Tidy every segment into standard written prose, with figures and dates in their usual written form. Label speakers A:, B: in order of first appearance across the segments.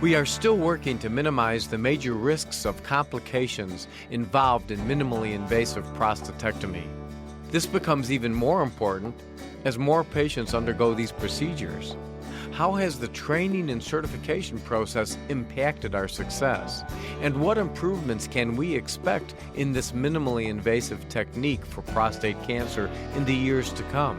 A: We are still working to minimize the major risks of complications involved in minimally invasive prostatectomy. This becomes even more important as more patients undergo these procedures. How has the training and certification process impacted our success? And what improvements can we expect in this minimally invasive technique for prostate cancer in the years to come?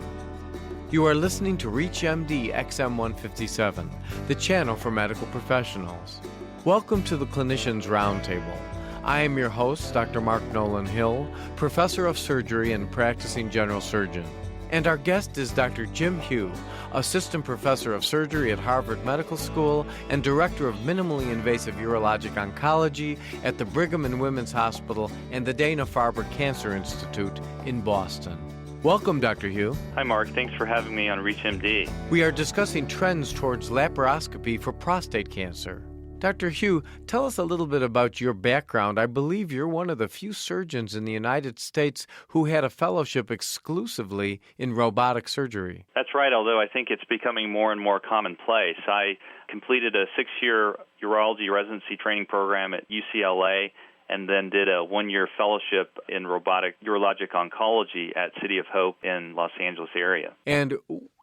A: You are listening to ReachMD XM157, the channel for medical professionals. Welcome to the Clinicians Roundtable. I am your host, Dr. Mark Nolan Hill, professor of surgery and practicing general surgeon. And our guest is Dr. Jim Hugh, assistant professor of surgery at Harvard Medical School and director of minimally invasive urologic oncology at the Brigham and Women's Hospital and the Dana Farber Cancer Institute in Boston. Welcome, Dr. Hugh.
B: Hi, Mark. Thanks for having me on ReachMD.
A: We are discussing trends towards laparoscopy for prostate cancer. Dr. Hugh, tell us a little bit about your background. I believe you're one of the few surgeons in the United States who had a fellowship exclusively in robotic surgery.
B: That's right, although I think it's becoming more and more commonplace. I completed a 6-year urology residency training program at UCLA and then did a 1-year fellowship in robotic urologic oncology at City of Hope in Los Angeles area.
A: And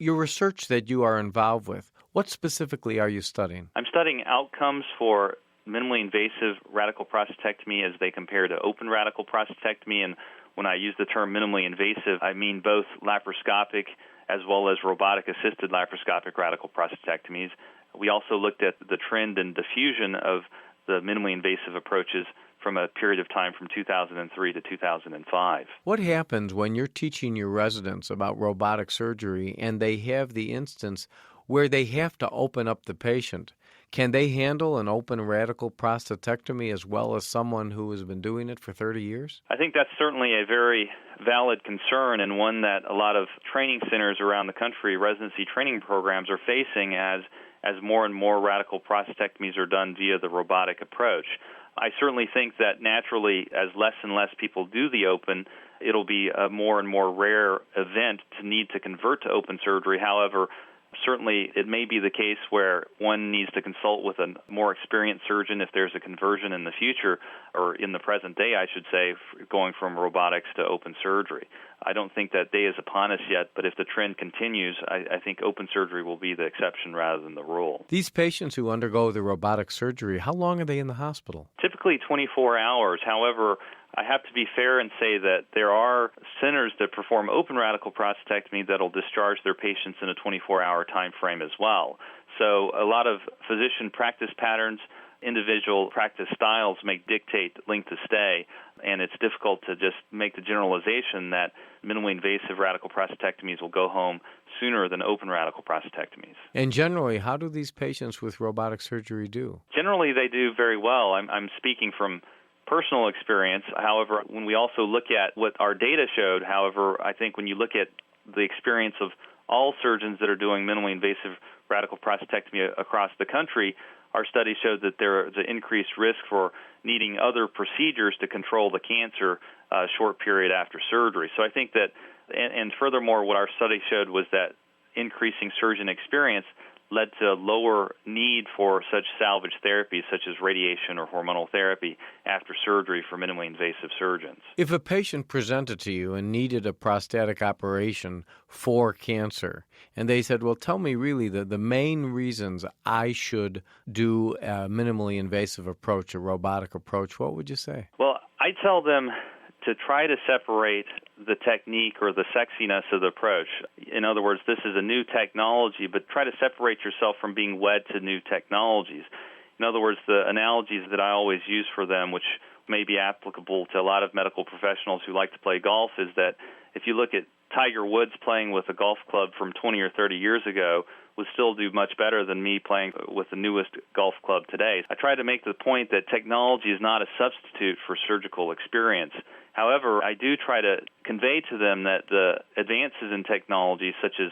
A: your research that you are involved with, what specifically are you studying?
B: I'm studying outcomes for minimally invasive radical prostatectomy as they compare to open radical prostatectomy. And when I use the term minimally invasive, I mean both laparoscopic as well as robotic-assisted laparoscopic radical prostatectomies. We also looked at the trend and diffusion of the minimally invasive approaches from a period of time from 2003 to 2005.
A: What happens when you're teaching your residents about robotic surgery and they have the instance where they have to open up the patient? Can they handle an open radical prostatectomy as well as someone who has been doing it for 30 years?
B: I think that's certainly a very valid concern and one that a lot of training centers around the country, residency training programs, are facing as more and more radical prostatectomies are done via the robotic approach. I certainly think that naturally, as less and less people do the open, it'll be a more and more rare event to need to convert to open surgery. However, certainly it may be the case where one needs to consult with a more experienced surgeon if there's a conversion in the future, or in the present day, I should say, going from robotics to open surgery. I don't think that day is upon us yet, but if the trend continues, I think open surgery will be the exception rather than the rule.
A: These patients who undergo the robotic surgery, how long are they in the hospital?
B: Typically 24 hours. However, I have to be fair and say that there are centers that perform open radical prostatectomy that will discharge their patients in a 24-hour time frame as well. So a lot of physician practice patterns, individual practice styles may dictate length of stay, and it's difficult to just make the generalization that minimally invasive radical prostatectomies will go home sooner than open radical prostatectomies.
A: And generally, how do these patients with robotic surgery do?
B: Generally, they do very well. I'm speaking from personal experience. However, when we also look at what our data showed, however, I think when you look at the experience of all surgeons that are doing minimally invasive radical prostatectomy across the country, our study showed that there is an increased risk for needing other procedures to control the cancer a short period after surgery. So I think that, and furthermore, what our study showed was that increasing surgeon experience led to lower need for such salvage therapies such as radiation or hormonal therapy after surgery for minimally invasive surgeons.
A: If a patient presented to you and needed a prostatic operation for cancer, and they said, well, tell me really the main reasons I should do a minimally invasive approach, a robotic approach, what would you say?
B: Well, I tell them to try to separate the technique or the sexiness of the approach. In other words, this is a new technology, but try to separate yourself from being wed to new technologies. In other words, the analogies that I always use for them, which may be applicable to a lot of medical professionals who like to play golf, is that if you look at Tiger Woods playing with a golf club from 20 or 30 years ago, would still do much better than me playing with the newest golf club today. I try to make the point that technology is not a substitute for surgical experience. However, I do try to convey to them that the advances in technology, such as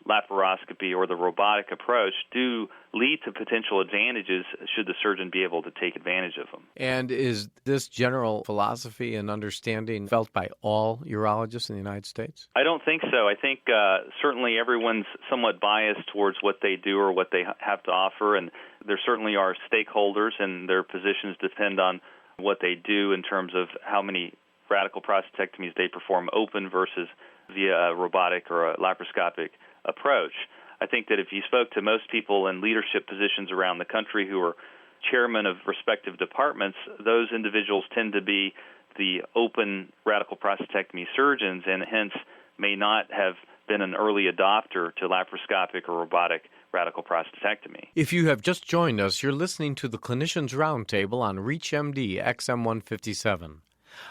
B: laparoscopy or the robotic approach do lead to potential advantages should the surgeon be able to take advantage of them.
A: And is this general philosophy and understanding felt by all urologists in the United States?
B: I don't think so. I think certainly everyone's somewhat biased towards what they do or what they have to offer, and there certainly are stakeholders, and their positions depend on what they do in terms of how many radical prostatectomies they perform open versus via a robotic or a laparoscopic approach. I think that if you spoke to most people in leadership positions around the country who are chairmen of respective departments, those individuals tend to be the open radical prostatectomy surgeons and hence may not have been an early adopter to laparoscopic or robotic radical prostatectomy.
A: If you have just joined us, you're listening to the Clinicians Roundtable on ReachMD XM157.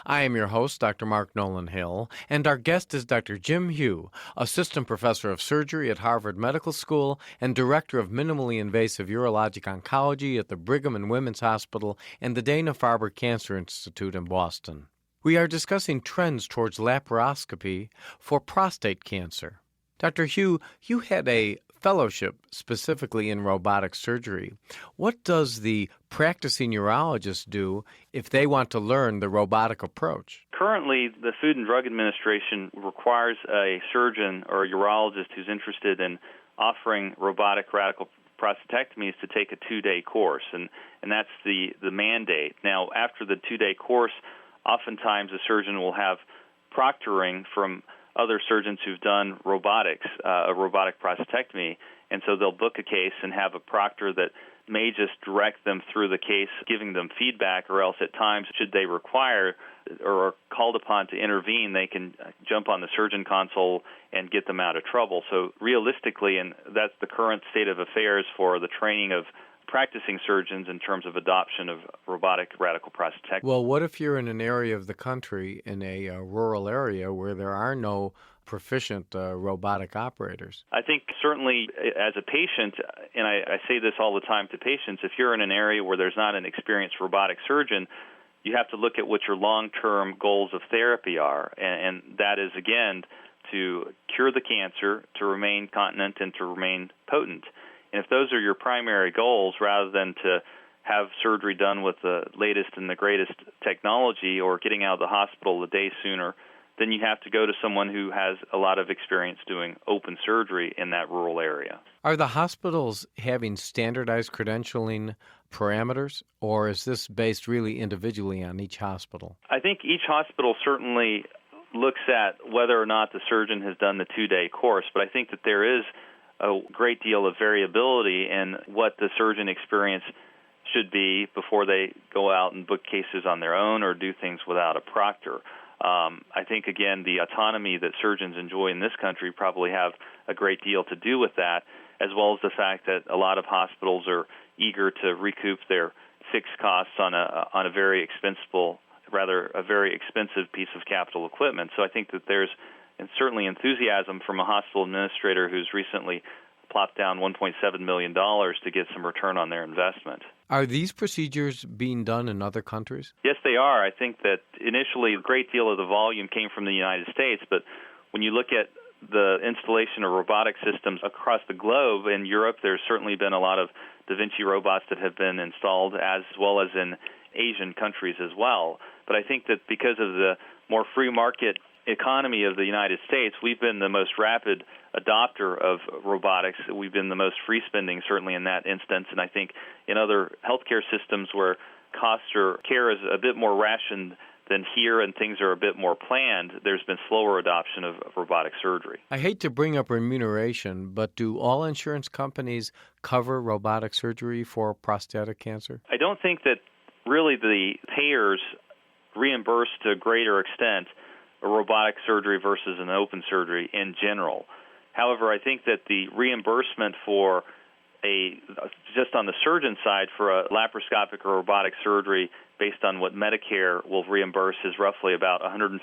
A: I am your host, Dr. Mark Nolan Hill, and our guest is Dr. Jim Hugh, Assistant Professor of Surgery at Harvard Medical School and Director of Minimally Invasive Urologic Oncology at the Brigham and Women's Hospital and the Dana Farber Cancer Institute in Boston. We are discussing trends towards laparoscopy for prostate cancer. Dr. Hugh, you had a fellowship specifically in robotic surgery. What does the practicing urologist do if they want to learn the robotic approach?
B: Currently, the Food and Drug Administration requires a surgeon or a urologist who's interested in offering robotic radical prostatectomies to take a 2-day course, and that's the mandate. Now, after the 2-day course, oftentimes a surgeon will have proctoring from other surgeons who've done robotics, a robotic prostatectomy, and so they'll book a case and have a proctor that may just direct them through the case, giving them feedback, or else at times, should they require or are called upon to intervene, they can jump on the surgeon console and get them out of trouble. So realistically, and that's the current state of affairs for the training of practicing surgeons in terms of adoption of robotic radical prostatectomy.
A: Well, what if you're in an area of the country, in a rural area, where there are no proficient robotic operators?
B: I think certainly as a patient, and I say this all the time to patients, if you're in an area where there's not an experienced robotic surgeon, you have to look at what your long-term goals of therapy are, and that is, again, to cure the cancer, to remain continent, and to remain potent. And if those are your primary goals, rather than to have surgery done with the latest and the greatest technology or getting out of the hospital a day sooner, then you have to go to someone who has a lot of experience doing open surgery in that rural area.
A: Are the hospitals having standardized credentialing parameters, or is this based really individually on each hospital?
B: I think each hospital certainly looks at whether or not the surgeon has done the 2-day course, but I think that there is a great deal of variability in what the surgeon experience should be before they go out and book cases on their own or do things without a proctor. I think, again, the autonomy that surgeons enjoy in this country probably have a great deal to do with that, as well as the fact that a lot of hospitals are eager to recoup their fixed costs on a very expensive piece of capital equipment. So I think that there's certainly enthusiasm from a hospital administrator who's recently plopped down $1.7 million to get some return on their investment.
A: Are these procedures being done in other countries?
B: Yes, they are. I think that initially a great deal of the volume came from the United States, but when you look at the installation of robotic systems across the globe, in Europe there's certainly been a lot of Da Vinci robots that have been installed, as well as in Asian countries as well. But I think that because of the more free market economy of the United States, we've been the most rapid adopter of robotics. We've been the most free spending, certainly in that instance. And I think in other healthcare systems where cost or care is a bit more rationed than here and things are a bit more planned, there's been slower adoption of robotic surgery.
A: I hate to bring up remuneration, but do all insurance companies cover robotic surgery for prostatic cancer?
B: I don't think that really the payers reimburse to a greater extent a robotic surgery versus an open surgery in general. However, I think that the reimbursement for just on the surgeon side for a laparoscopic or robotic surgery based on what Medicare will reimburse is roughly about $150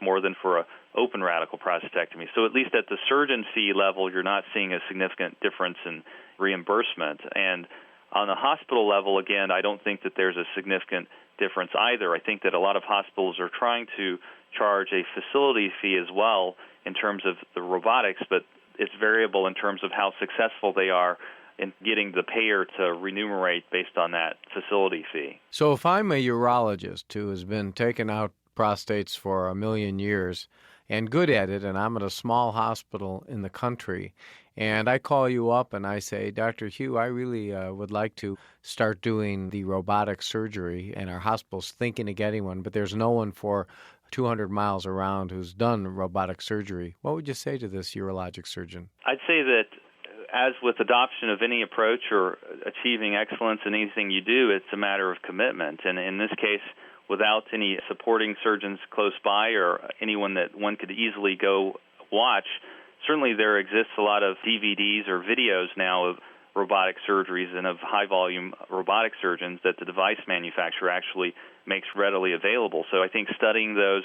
B: more than for an open radical prostatectomy. So at least at the surgeon fee level, you're not seeing a significant difference in reimbursement. And on the hospital level, again, I don't think that there's a significant difference either. I think that a lot of hospitals are trying to charge a facility fee as well in terms of the robotics, but it's variable in terms of how successful they are in getting the payer to remunerate based on that facility fee.
A: So if I'm a urologist who has been taking out prostates for 1,000,000 years and good at it, and I'm at a small hospital in the country, and I call you up and I say, Dr. Hugh, I really would like to start doing the robotic surgery, and our hospital's thinking of getting one, but there's no one for 200 miles around who's done robotic surgery. What would you say to this urologic surgeon?
B: I'd say that as with adoption of any approach or achieving excellence in anything you do, it's a matter of commitment. And in this case, without any supporting surgeons close by or anyone that one could easily go watch, certainly there exists a lot of DVDs or videos now of robotic surgeries and of high-volume robotic surgeons that the device manufacturer actually makes readily available. So I think studying those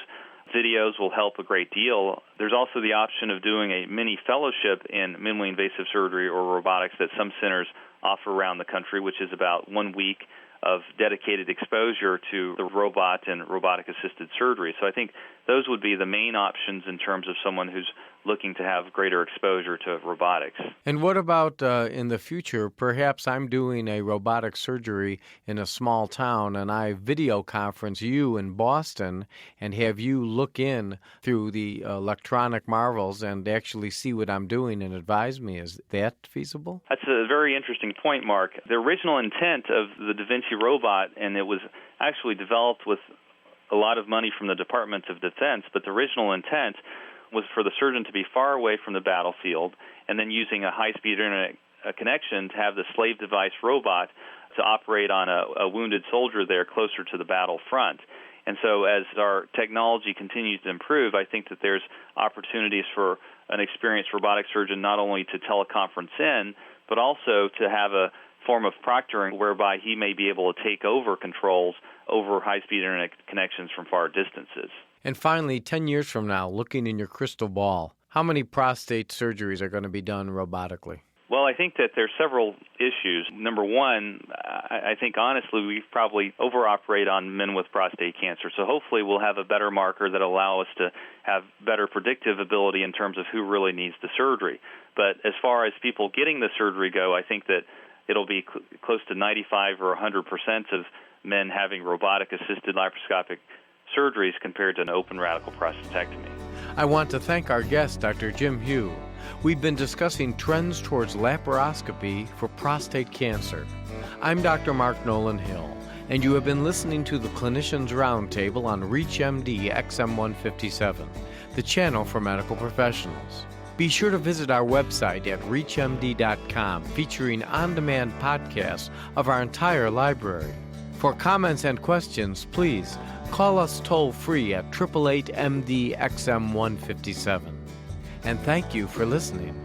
B: videos will help a great deal. There's also the option of doing a mini fellowship in minimally invasive surgery or robotics that some centers offer around the country, which is about 1 week of dedicated exposure to the robot and robotic-assisted surgery. So I think those would be the main options in terms of someone who's looking to have greater exposure to robotics.
A: And what about in the future? Perhaps I'm doing a robotic surgery in a small town and I video conference you in Boston and have you look in through the electronic marvels and actually see what I'm doing and advise me. Is that feasible?
B: That's a very interesting point, Mark. The original intent of the Da Vinci robot, and it was actually developed with a lot of money from the Department of Defense, but the original intent was for the surgeon to be far away from the battlefield and then using a high-speed internet connection to have the slave device robot to operate on a wounded soldier there closer to the battle front. And so as our technology continues to improve, I think that there's opportunities for an experienced robotic surgeon not only to teleconference in, but also to have a form of proctoring whereby he may be able to take over controls over high-speed internet connections from far distances.
A: And finally, 10 years from now, looking in your crystal ball, how many prostate surgeries are going to be done robotically?
B: Well, I think that there's several issues. Number one, I think honestly we probably over-operate on men with prostate cancer. So hopefully we'll have a better marker that allow us to have better predictive ability in terms of who really needs the surgery. But as far as people getting the surgery go, I think that it'll be close to 95 or 100% of men having robotic-assisted laparoscopic surgeries compared to an open radical prostatectomy.
A: I want to thank our guest, Dr. Jim Hugh. We've been discussing trends towards laparoscopy for prostate cancer. I'm Dr. Mark Nolan Hill, and you have been listening to the Clinicians Roundtable on ReachMD XM157, the channel for medical professionals. Be sure to visit our website at reachmd.com, featuring on-demand podcasts of our entire library. For comments and questions, please call us toll-free at 888-MD-XM157. And thank you for listening.